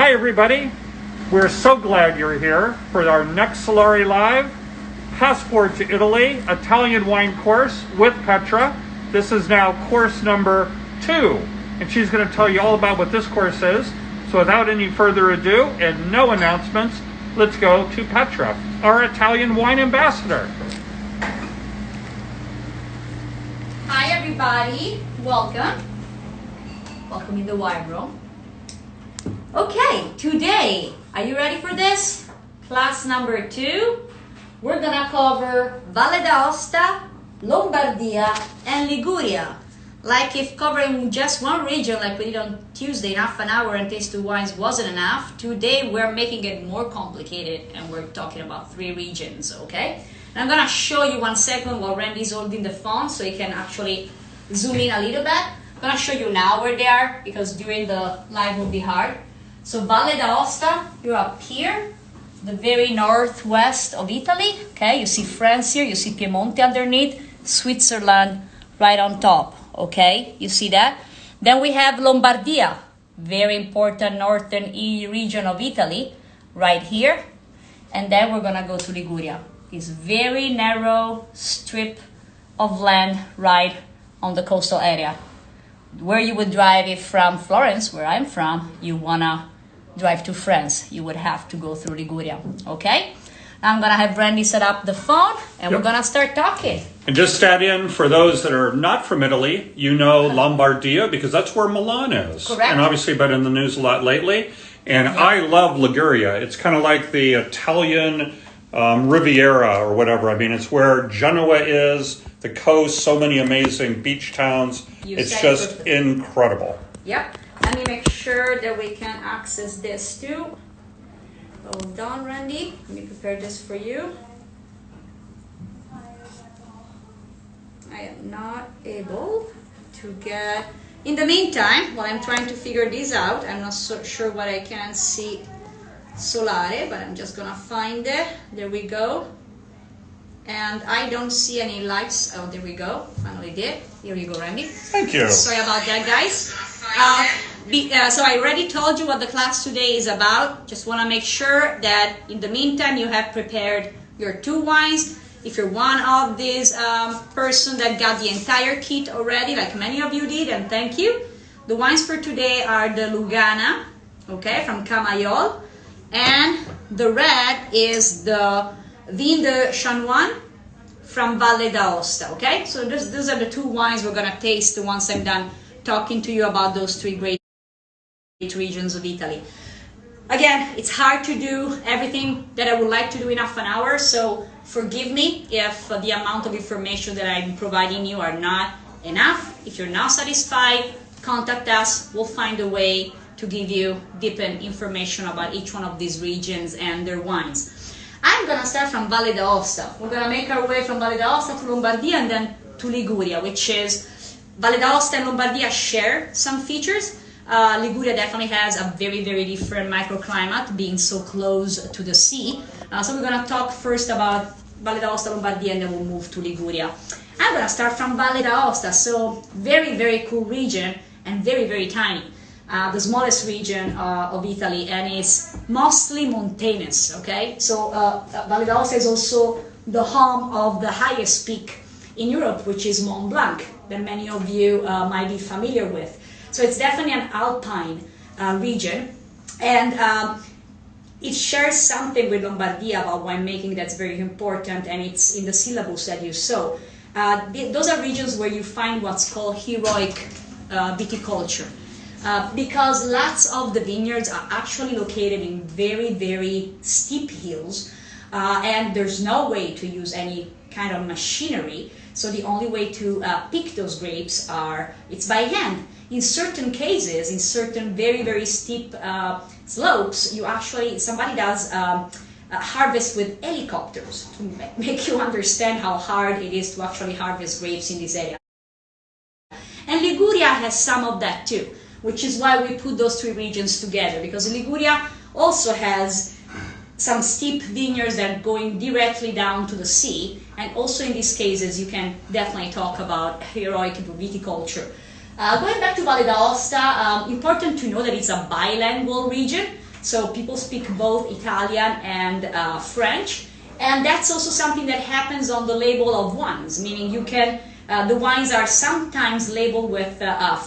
Hi everybody, we're so glad you're here for our next Solare Live, Passport to Italy, Italian wine course with Petra. This is now course number 2, and she's going to tell you all about what this course is. So without any further ado and no announcements, let's go to Petra, our Italian wine ambassador. Hi everybody, welcome in the wine room. Okay, today, are you ready for this? Class number 2, we're gonna cover Valle d'Aosta, Lombardia, and Liguria. Like if covering just one region like we did on Tuesday in half an hour and taste 2 wines wasn't enough, today we're making it more complicated and we're talking about 3 regions, okay? And I'm gonna show you 1 second while Randy's holding the phone so you can actually zoom in a little bit. I'm gonna show you now where they are because during the live will be hard. So Valle d'Aosta, you're up here, the very northwest of Italy, okay? You see France here, you see Piemonte underneath, Switzerland right on top, okay? You see that? Then we have Lombardia, very important northern region of Italy, right here. And then we're gonna go to Liguria, this very narrow strip of land right on the coastal area. Where you would drive if from Florence, where I'm from, you wanna drive to France, you would have to go through Liguria, okay? I'm gonna have Randy set up the phone and we're gonna start talking. And just add in, for those that are not from Italy, you know Lombardia because that's where Milan is. Correct. And obviously been in the news a lot lately. And I love Liguria. It's kind of like the Italian Riviera or whatever. I mean, it's where Genoa is, the coast, so many amazing beach towns. It's just incredible. Yep. Let me make sure that we can access this too. Hold on, Randy. Let me prepare this for you. I am not able to get... In the meantime, while I'm trying to figure this out, I'm not so sure what I can see Solare, but I'm just gonna find it. There we go. And I don't see any lights. Oh, there we go. Finally did. Here you go, Randy. Thank you. Sorry about that, guys. So I already told you what the class today is about. Just want to make sure that in the meantime you have prepared your 2 wines. If you're one of these person that got the entire kit already, like many of you did, and thank you. The wines for today are the Lugana, okay, from Camaiol, and the red is the Vin de Chanoine from Valle d'Aosta, okay? So those are the 2 wines we're gonna taste once I'm done talking to you about those 3 great regions of Italy. Again, it's hard to do everything that I would like to do in half an hour, so forgive me if the amount of information that I'm providing you are not enough. If you're not satisfied, contact us. We'll find a way to give you deeper information about each one of these regions and their wines. I'm gonna start from Valle d'Aosta. We're gonna make our way from Valle d'Aosta to Lombardia and then to Liguria, which is Valle d'Aosta and Lombardia share some features. Liguria definitely has a very, very different microclimate, being so close to the sea. So we're gonna talk first about Valle d'Aosta, Lombardia, and then we'll move to Liguria. I'm gonna start from Valle d'Aosta, so very, very cool region and very, very tiny. The smallest region of Italy, and it's mostly mountainous, okay? So Valle d'Aosta is also the home of the highest peak in Europe, which is Mont Blanc, that many of you might be familiar with. So it's definitely an alpine region, and it shares something with Lombardia about winemaking that's very important, and it's in the syllabus that you saw. Those are regions where you find what's called heroic viticulture. Because lots of the vineyards are actually located in very, very steep hills, and there's no way to use any kind of machinery. So the only way to pick those grapes it's by hand. In certain cases, in certain very, very steep slopes, somebody does harvest with helicopters to make you understand how hard it is to actually harvest grapes in this area. And Liguria has some of that too, which is why we put those 3 regions together, because Liguria also has some steep vineyards that are going directly down to the sea, and also in these cases you can definitely talk about heroic viticulture. Going back to Valle d'Aosta, important to know that it's a bilingual region, So people speak both Italian and French. And that's also something that happens on the label of wines, meaning you can, the wines are sometimes labeled with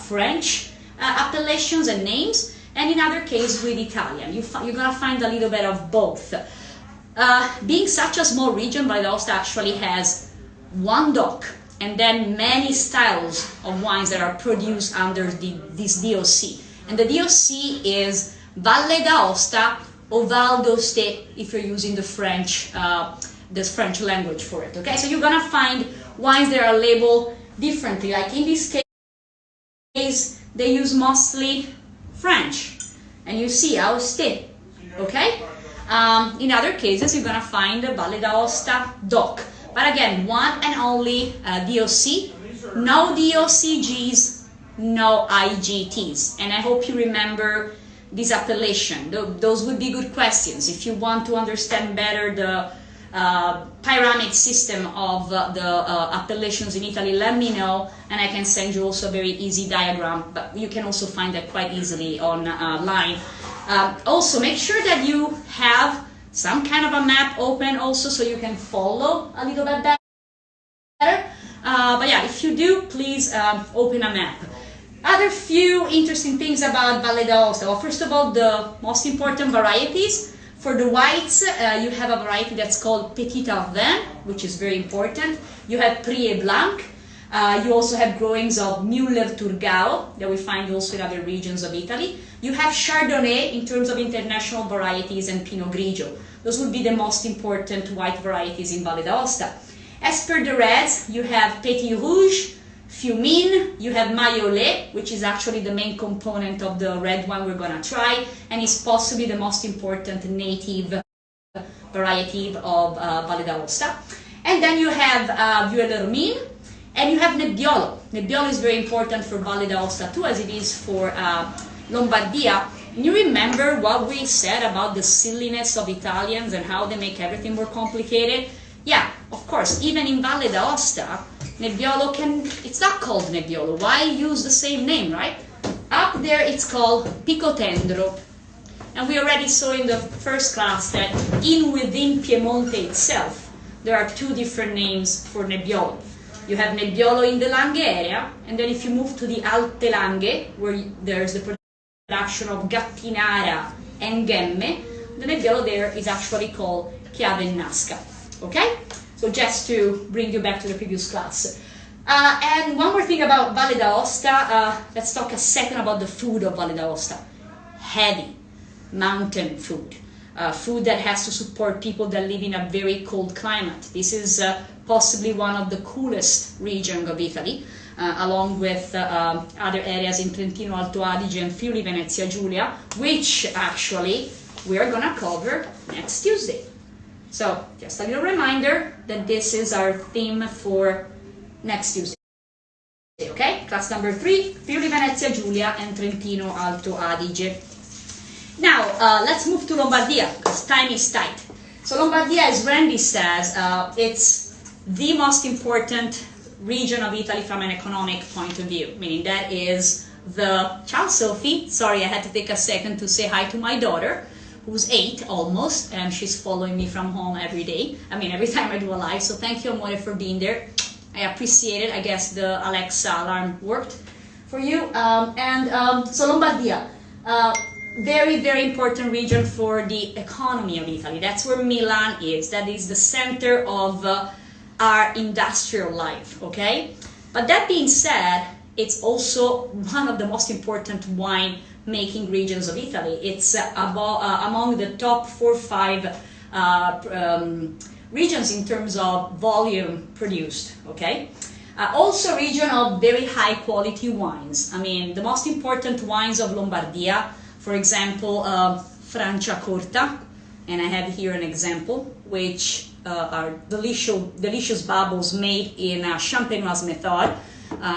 French appellations and names, and in other cases with Italian. You're going to find a little bit of both. Being such a small region, Valle d'Aosta actually has one DOC, and then many styles of wines that are produced under this DOC. And the DOC is Valle d'Aosta or Val d'Aoste if you're using the French language for it. Okay, so you're gonna find wines that are labeled differently. Like in this case, they use mostly French, and you see Aoste. Okay. In other cases, you're gonna find the Valle d'Aosta DOC. But again, one and only DOC, no DOCGs, no IGTs. And I hope you remember this appellation. Those would be good questions. If you want to understand better the pyramid system of the appellations in Italy, let me know, and I can send you also a very easy diagram, but you can also find that quite easily online. Also, make sure that you have some kind of a map open also, so you can follow a little bit better. But yeah, if you do, please open a map. Other few interesting things about Valle d'Aosta. Well, first of all, the most important varieties. For the whites, you have a variety that's called Petit Ardenne, which is very important. You have Prix Blanc. You also have growings of Müller-Thurgau that we find also in other regions of Italy. You have Chardonnay in terms of international varieties and Pinot Grigio. Those would be the most important white varieties in Valle d'Aosta. As per the reds, you have Petit Rouge, Fumine, you have Maiolet, which is actually the main component of the red one we're going to try, and is possibly the most important native variety of Valle d'Aosta. And then you have Vieux-Lermine, and you have Nebbiolo. Nebbiolo is very important for Valle d'Aosta too, as it is for Lombardia. And you remember what we said about the silliness of Italians and how they make everything more complicated? Yeah, of course, even in Valle d'Aosta, Nebbiolo it's not called Nebbiolo. Why use the same name, right? Up there it's called Picotendro. And we already saw in the first class that within Piemonte itself, there are two different names for Nebbiolo. You have Nebbiolo in the Langhe area, and then if you move to the Alte Langhe, where there's the production of Gattinara and Gemme, the Nebbiolo there is actually called Chiavenasca. Okay? So just to bring you back to the previous class. And one more thing about Valle d'Aosta, let's talk a second about the food of Valle d'Aosta. Heavy mountain food. Food that has to support people that live in a very cold climate. This is possibly one of the coolest regions of Italy, along with other areas in Trentino, Alto Adige and Friuli-Venezia, Giulia, which actually we are going to cover next Tuesday. So, just a little reminder that this is our theme for next Tuesday. Okay? Class number 3, Friuli-Venezia, Giulia, and Trentino, Alto Adige. Now, let's move to Lombardia, because time is tight. So Lombardia, as Randy says, it's the most important region of Italy from an economic point of view, meaning that is the... Ciao, Sophie. Sorry, I had to take a second to say hi to my daughter, who's 8 almost, and she's following me from home every day. I mean, every time I do a live. So thank you, Amore, for being there. I appreciate it. I guess the Alexa alarm worked for you. So Lombardia, very, very important region for the economy of Italy. That's where Milan is. That is the center of our industrial life, okay? But that being said, it's also one of the most important wine making regions of Italy. It's among the top 4 or 5 regions in terms of volume produced, okay? Also a region of very high quality wines. I mean, the most important wines of Lombardia, for example, Franciacorta, and I have here an example, which are delicious bubbles made in a Champenoise method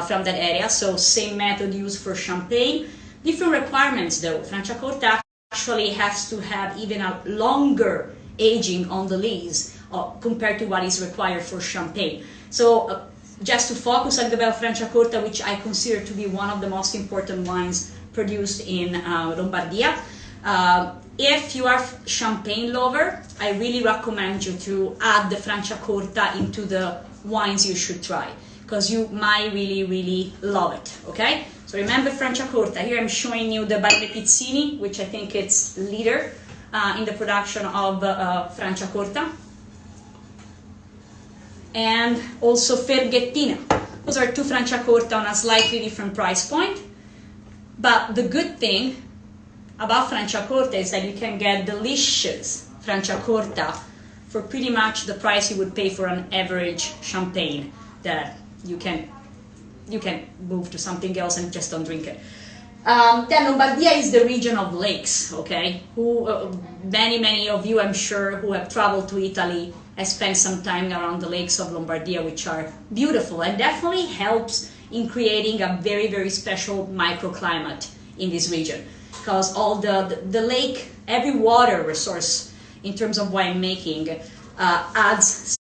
from that area, so same method used for Champagne. Different requirements though. Franciacorta actually has to have even a longer aging on the lees compared to what is required for Champagne. So just to focus on the Franciacorta, which I consider to be one of the most important wines produced in Lombardia. if you are champagne lover, I really recommend you to add the Franciacorta into the wines you should try, because you might really love it, okay? So remember Franciacorta. Here I'm showing you the Valle Pizzini, which I think it's leader in the production of Franciacorta. And also Ferghettina. Those are two Franciacorta on a slightly different price point. But the good thing about Franciacorta is that you can get delicious Franciacorta for pretty much the price you would pay for an average champagne that you can move to something else and just don't drink it. Then Lombardia is the region of lakes, okay? Many of you, I'm sure, who have traveled to Italy have spent some time around the lakes of Lombardia, which are beautiful and definitely helps in creating a very special microclimate in this region. Because all the lake, every water resource in terms of winemaking adds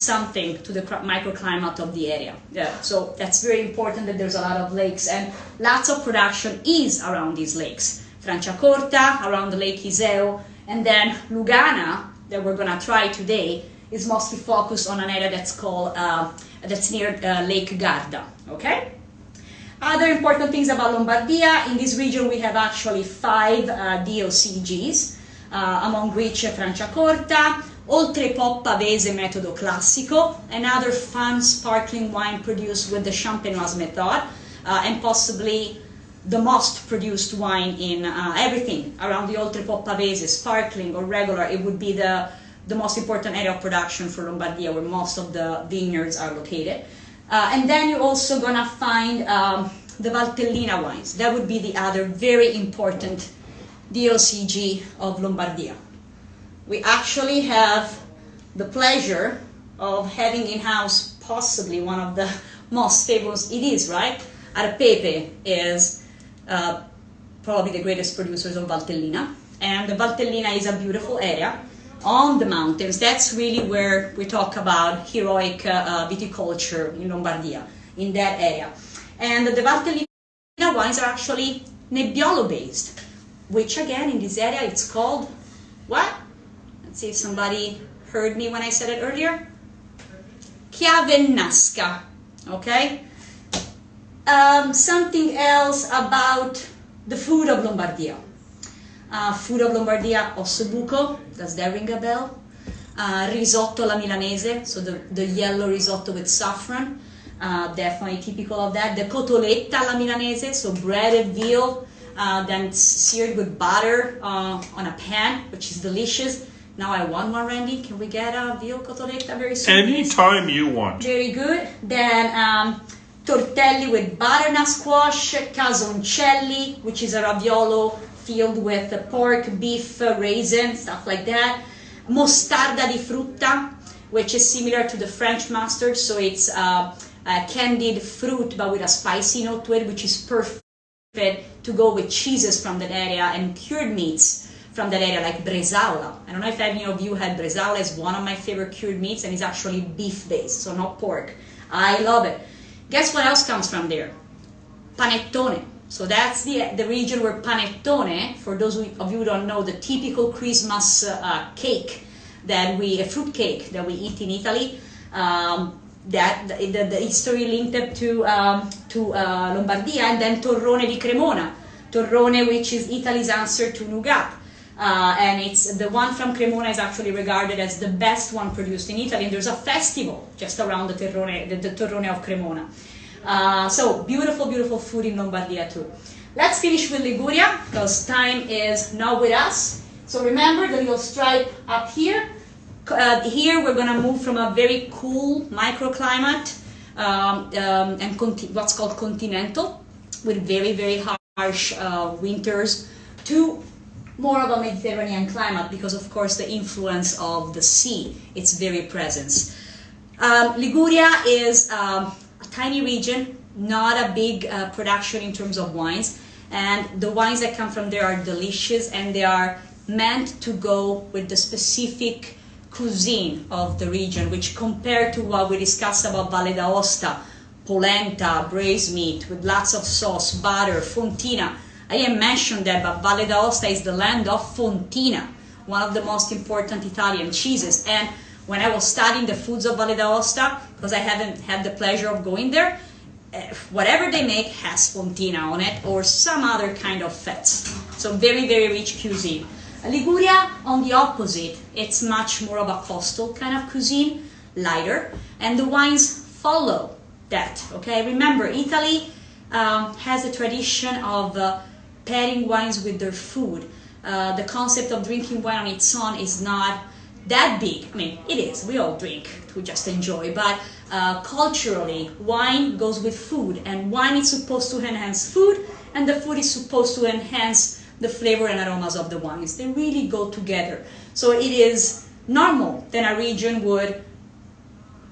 something to the microclimate of the area. So that's very important that there's a lot of lakes, and lots of production is around these lakes. Franciacorta, around the Lake Iseo, and then Lugana, that we're gonna try today, is mostly focused on an area that's called, that's near Lake Garda, okay? Other important things about Lombardia, in this region we have actually 5 DOCGs, among which Franciacorta, Oltrepò Pavese metodo classico, another fun sparkling wine produced with the Champenoise method, and possibly the most produced wine in everything around the Oltrepò Pavese, sparkling or regular. It would be the most important area of production for Lombardia, where most of the vineyards are located. And then you're also gonna find the Valtellina wines. That would be the other very important DOCG of Lombardia. We actually have the pleasure of having in-house possibly one of the most famous, it is, right? Arpepe is probably the greatest producers of Valtellina. And the Valtellina is a beautiful area on the mountains. That's really where we talk about heroic viticulture in Lombardia, in that area. And the Valtellina wines are actually Nebbiolo-based, which again, in this area, it's called what? Let's see if somebody heard me when I said it earlier. Chiavenasca, okay? Something else about the food of Lombardia. Food of Lombardia, ossobuco, does that ring a bell? Risotto alla Milanese, so the yellow risotto with saffron, definitely typical of that. The cotoletta alla Milanese, so breaded veal, then seared with butter on a pan, which is delicious. Now I want one, Randy. Can we get a veal cotoletta very soon? Anytime you want. Very good. Then tortelli with butternut squash, casoncelli, which is a raviolo filled with pork, beef, raisin, stuff like that. Mostarda di frutta, which is similar to the French mustard, so it's candied fruit but with a spicy note to it, which is perfect to go with cheeses from that area and cured meats from that area, like bresaola. I don't know if any of you had bresaola. It's one of my favorite cured meats, and it's actually beef based, so not pork. I love it. Guess what else comes from there? Panettone. So that's the region where panettone, for those of you who don't know, the typical Christmas cake a fruit cake that we eat in Italy, that the history linked up to Lombardia, and then torrone di Cremona. Torrone, which is Italy's answer to nougat. And it's the one from Cremona is actually regarded as the best one produced in Italy, and there's a festival just around the Torrone of Cremona. So beautiful food in Lombardia too. Let's finish with Liguria, because time is not with us. So remember the little stripe up here. Here we're going to move from a very cool microclimate and what's called continental, with very harsh winters, to more of a Mediterranean climate, because of course the influence of the sea, it's very present. Liguria is a tiny region, not a big production in terms of wines, and the wines that come from there are delicious, and they are meant to go with the specific cuisine of the region, which compared to what we discussed about Valle d'Aosta, polenta, braised meat with lots of sauce, butter, fontina, I didn't mention that, but Valle d'Aosta is the land of Fontina, one of the most important Italian cheeses. And when I was studying the foods of Valle d'Aosta, because I haven't had the pleasure of going there, whatever they make has Fontina on it or some other kind of fats. So very, very rich cuisine. Liguria, on the opposite, it's much more of a coastal kind of cuisine, lighter, and the wines follow that, okay? Remember, Italy has a tradition of pairing wines with their food. The concept of drinking wine on its own is not that big. I mean, it is, we all drink to just enjoy, but culturally, wine goes with food, and wine is supposed to enhance food, and the food is supposed to enhance the flavor and aromas of the wines. They really go together. So it is normal that a region would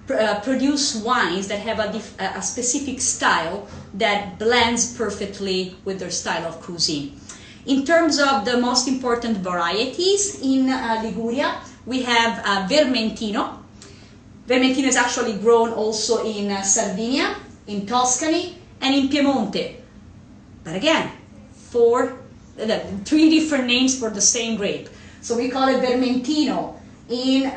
produce wines that have a specific style that blends perfectly with their style of cuisine. In terms of the most important varieties in Liguria, we have Vermentino. Vermentino is actually grown also in Sardinia, in Tuscany, and in Piemonte. But again, three different names for the same grape. So we call it Vermentino in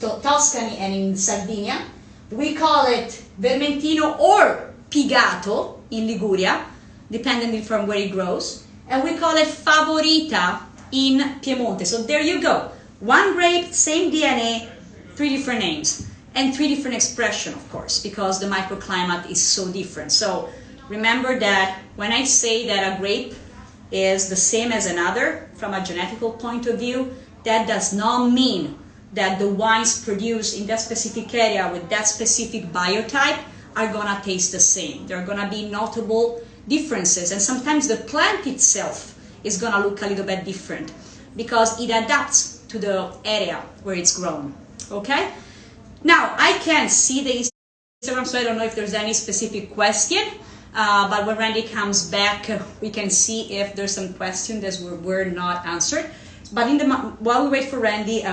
Tuscany and in Sardinia. We call it Vermentino or Pigato in Liguria, depending from where it grows. And we call it Favorita in Piemonte. So there you go. One grape, same DNA, three different names. And three different expression, of course, because the microclimate is so different. So remember that when I say that a grape is the same as another from a genetical point of view, that does not mean that the wines produced in that specific area with that specific biotype are gonna taste the same. There are gonna be notable differences, and sometimes the plant itself is gonna look a little bit different because it adapts to the area where it's grown, okay? Now, I can't see the Instagram, so I don't know if there's any specific question. But when Randy comes back, we can see if there's some questions that were not answered. But while we wait for Randy,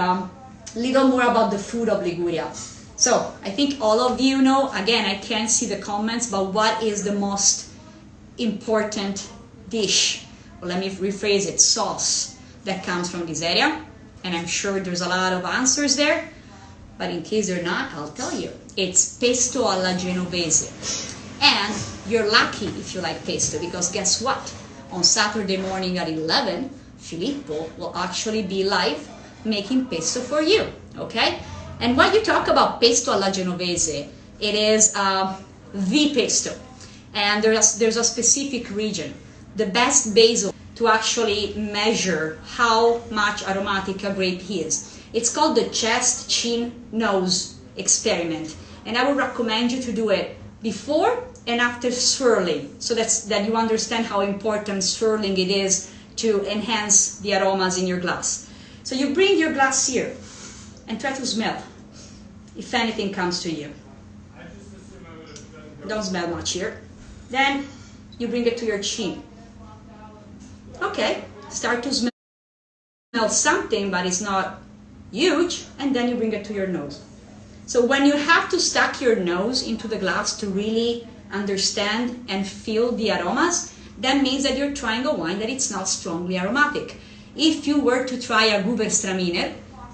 little more about the food of Liguria. So I think all of you know, again, I can't see the comments, but what is the most important dish? Well, let me rephrase it, sauce that comes from this area. And I'm sure there's a lot of answers there, but in case they're not, I'll tell you. It's pesto alla genovese. And you're lucky if you like pesto, because guess what? On Saturday morning at 11, Filippo will actually be live making pesto for you, okay? And when you talk about pesto alla genovese, it is the pesto. And there's a specific region, the best basil to actually measure how much aromatic a grape is. It's called the chest, chin, nose experiment. And I would recommend you to do it before and after swirling, so that you understand how important swirling it is to enhance the aromas in your glass. So you bring your glass here and try to smell if anything comes to you. Don't smell much here. Then you bring it to your chin. Okay, start to smell something, but it's not huge, and then you bring it to your nose. So when you have to stuck your nose into the glass to really understand and feel the aromas, that means that you're trying a wine that it's not strongly aromatic. If you were to try a Gewürztraminer,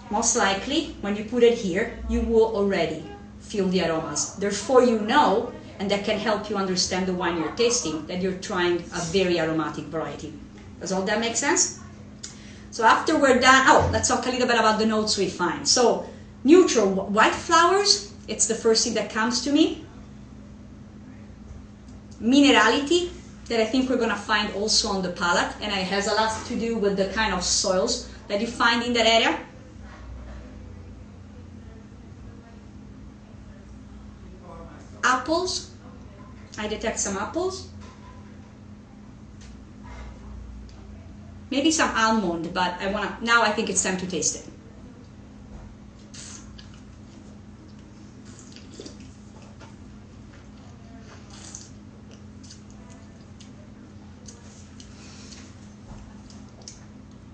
most likely when you put it here, you will already feel the aromas. Therefore, you know, and that can help you understand the wine you're tasting, that you're trying a very aromatic variety. Does all that make sense? So after we're done, let's talk a little bit about the notes we find. So neutral, white flowers, it's the first thing that comes to me. Minerality, that I think we're going to find also on the palate, and it has a lot to do with the kind of soils that you find in that area. Apples, I detect some apples. Maybe some almond, but now I think it's time to taste it.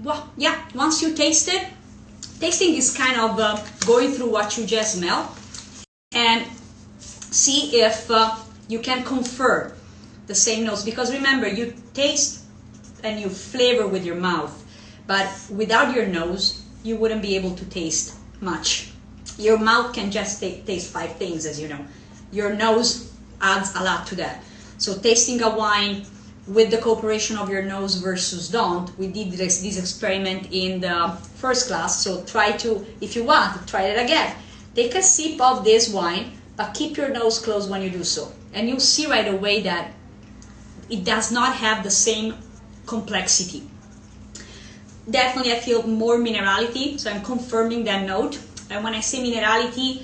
Well, yeah, once you taste it, tasting is kind of going through what you just smell and see if you can confer the same notes, because remember, you taste and you flavor with your mouth, but without your nose, you wouldn't be able to taste much. Your mouth can just taste 5 things, as you know. Your nose adds a lot to that. So tasting a wine with the cooperation of your nose versus don't, we did this experiment in the first class, so try to, if you want, try it again. Take a sip of this wine, but keep your nose closed when you do so. And you'll see right away that it does not have the same complexity. Definitely I feel more minerality, so I'm confirming that note. And when I say minerality,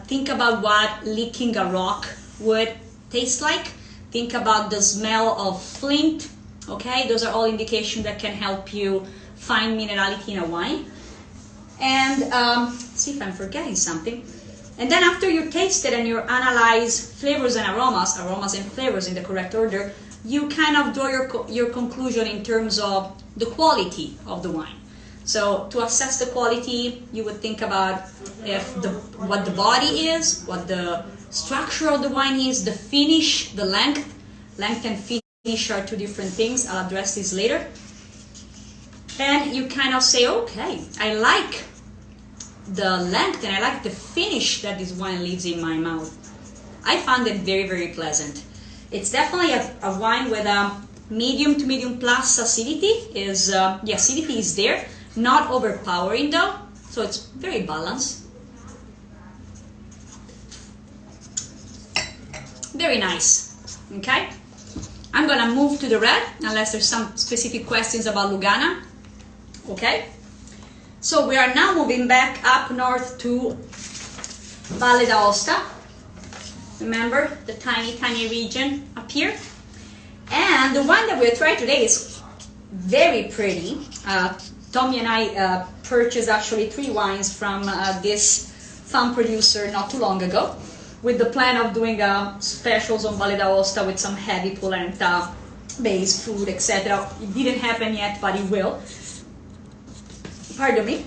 think about what licking a rock would taste like. Think about the smell of flint, okay? Those are all indications that can help you find minerality in a wine. And see if I'm forgetting something. And then after you taste it and you analyze flavors and aromas and flavors in the correct order, you kind of draw your conclusion in terms of the quality of the wine. So to assess the quality, you would think about what the body is, what the structure of the wine is, the finish, the length. Length and finish are 2 different things. I'll address this later. And you kind of say, okay, I like the length and I like the finish that this wine leaves in my mouth. I found it very, very pleasant. It's definitely a wine with a medium to medium plus acidity. The acidity is there, not overpowering though, so it's very balanced. Very nice. Okay, I'm gonna move to the red unless there's some specific questions about Lugana. Okay, so we are now moving back up north to Valle d'Aosta. Remember the tiny region up here? And the one that we're trying today is very pretty. Tommy and I purchased actually 3 wines from this farm producer not too long ago, with the plan of doing specials on Valle d'Aosta with some heavy polenta based food, etc. It didn't happen yet, but it will. Pardon me.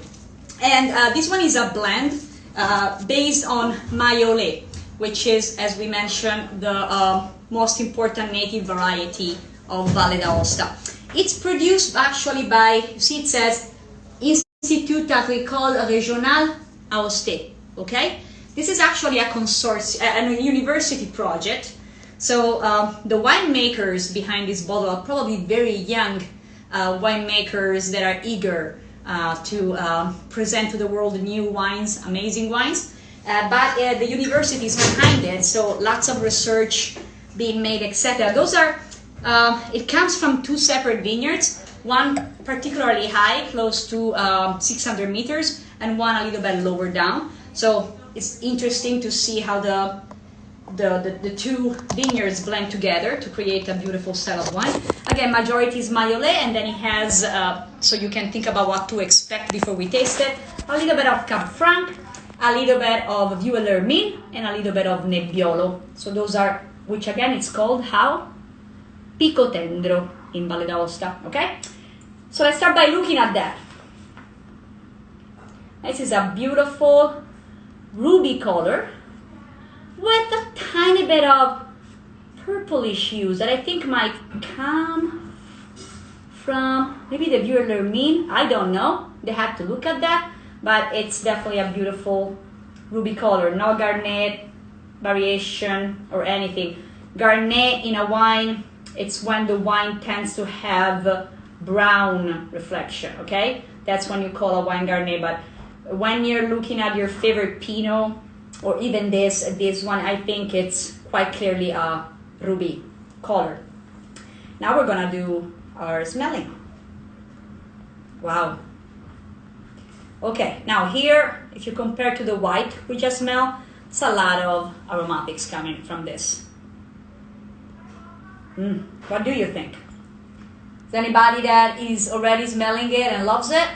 And this one is a blend based on Maiole, which is, as we mentioned, the most important native variety of Valle d'Aosta. It's produced actually by, you see it says, Institut Agricole Régional Aoste, okay? This is actually a consortium, a university project. So the winemakers behind this bottle are probably very young winemakers that are eager to present to the world new wines, amazing wines. But the university is behind it, so lots of research being made, etc. Those are, it comes from 2 separate vineyards, one particularly high, close to 600 meters, and one a little bit lower down. So it's interesting to see how the 2 vineyards blend together to create a beautiful style of wine. Again, majority is Maiole, and then it has, so you can think about what to expect before we taste it, a little bit of Cab Franc, a little bit of Vieux Lermine, and a little bit of Nebbiolo. So those are, which again it's called how? Picotendro in Valle d'Aosta, okay? So let's start by looking at that. This is a beautiful ruby color with a tiny bit of purplish hues that I think might come from maybe the Vieux Lermine. I don't know. They have to look at that. But it's definitely a beautiful ruby color, no garnet variation or anything. Garnet in a wine, it's when the wine tends to have brown reflection, okay? That's when you call a wine garnet. But when you're looking at your favorite Pinot, or even this one, I think it's quite clearly a ruby color. Now we're gonna do our smelling. Wow. Okay, now here, if you compare to the white we just smelled, it's a lot of aromatics coming from this. What do you think? Is anybody that is already smelling it and loves it?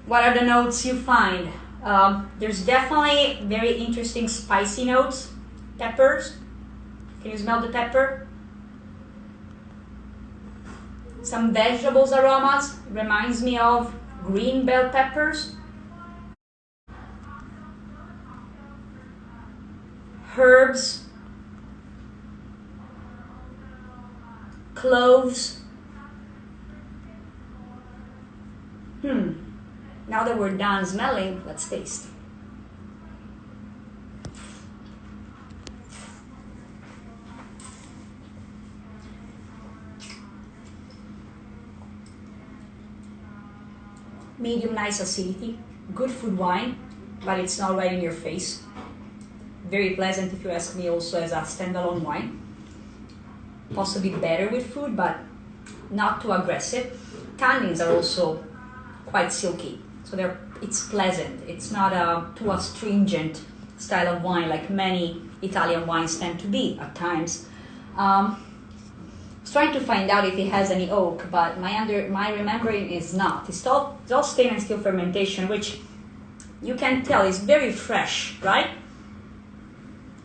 What are the notes you find? There's definitely very interesting spicy notes. Peppers. Can you smell the pepper? Some vegetables aromas. Reminds me of green bell peppers. herbs, cloves. Now that we're done smelling, let's taste. Medium nice acidity, good food wine, but it's not right in your face. Very pleasant if you ask me, also as a standalone wine. Possibly better with food, but not too aggressive. Tannins are also quite silky, so it's pleasant. It's not too astringent style of wine like many Italian wines tend to be at times. I was trying to find out if it has any oak, but my remembering is not. It's all stainless steel fermentation, which you can tell is very fresh, right?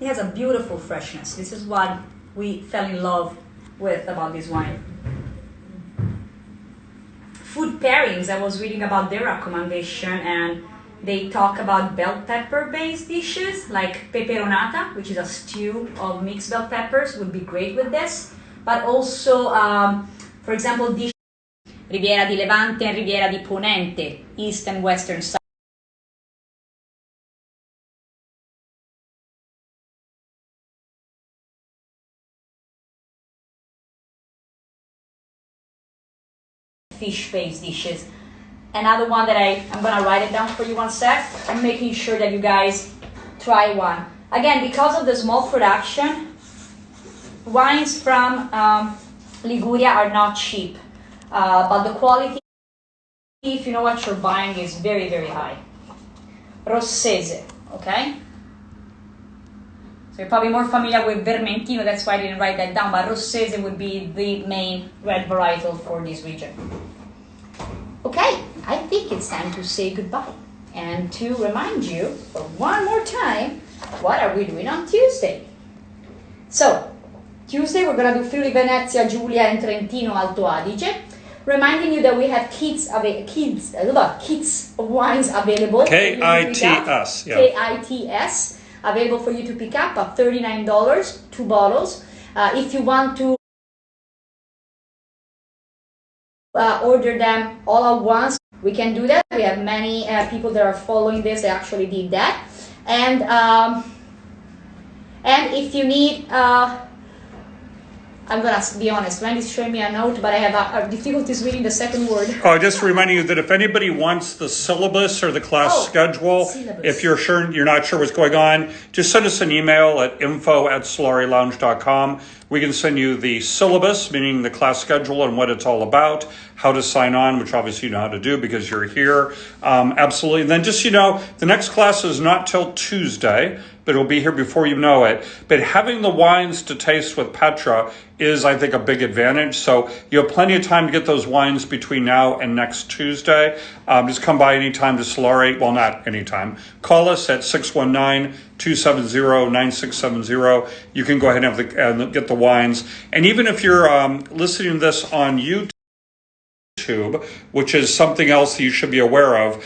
It has a beautiful freshness. This is what we fell in love with about this wine. Food pairings, I was reading about their recommendation, and they talk about bell pepper based dishes like peperonata, which is a stew of mixed bell peppers, would be great with this. But also, for example, dishes Riviera di Levante and Riviera di Ponente, east and western side. Fish-based dishes. Another one that I'm gonna write it down for you one sec. I'm making sure that you guys try one. Again, because of the small production, wines from Liguria are not cheap, but the quality, if you know what you're buying, is very, very high. Rossese, okay? So you're probably more familiar with Vermentino, that's why I didn't write that down, but Rossese would be the main red varietal for this region. Okay, I think it's time to say goodbye and to remind you for one more time, what are we doing on Tuesday? So, Tuesday we're gonna do Friuli-Venezia, Giulia and Trentino, Alto Adige. Reminding you that we have kits of wines available. K-I-T-S. K-I-T-S. Available for you to pick up at $39, 2 bottles. If you want to order them all at once, we can do that. We have many people that are following this. They actually did that. And if you need, I'm gonna be honest, Wendy's showing me a note, but I have difficulties reading the second word. Oh, just reminding you that if anybody wants the syllabus or the class schedule, if you're not sure what's going on, just send us an email at info@solarelounge.com. We can send you the syllabus, meaning the class schedule and what it's all about, how to sign on, which obviously you know how to do because you're here. Absolutely. And then just, the next class is not till Tuesday, but it'll be here before you know it. But having the wines to taste with Petra is, I think, a big advantage. So you have plenty of time to get those wines between now and next Tuesday. Just come by anytime to Solare. Well, not anytime. Call us at 619-270-9670. You can go ahead and get the wines. And even if you're listening to this on YouTube, which is something else that you should be aware of.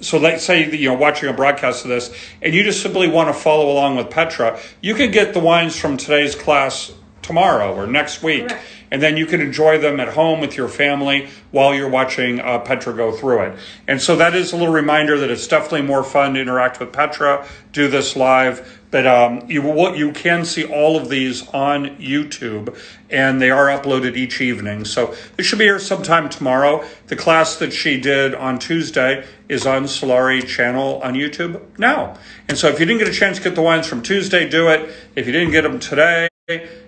So let's say that you're watching a broadcast of this and you just simply want to follow along with Petra, you can get the wines from today's class tomorrow or next week. Correct. And then you can enjoy them at home with your family while you're watching Petra go through it. And so that is a little reminder that it's definitely more fun to interact with Petra, do this live. But you can see all of these on YouTube, and they are uploaded each evening. So they should be here sometime tomorrow. The class that she did on Tuesday is on Solare channel on YouTube now. And so if you didn't get a chance to get the wines from Tuesday, do it. If you didn't get them today,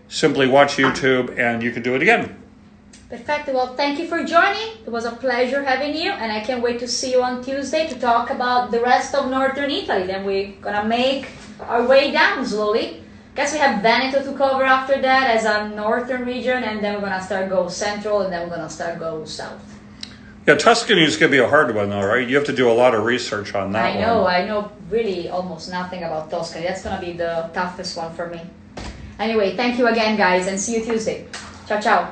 simply watch YouTube and you can do it again. Perfect. Well, thank you for joining. It was a pleasure having you, and I can't wait to see you on Tuesday to talk about the rest of Northern Italy. Then we're gonna make our way down slowly. Guess we have Veneto to cover after that as a northern region, and then we're gonna start go central, and then we're gonna start go south. Yeah, Tuscany is gonna be a hard one though, right? You have to do a lot of research on that. I know really almost nothing about Tuscany. That's gonna be the toughest one for me. Anyway, thank you again, guys, and see you Tuesday. Ciao, ciao.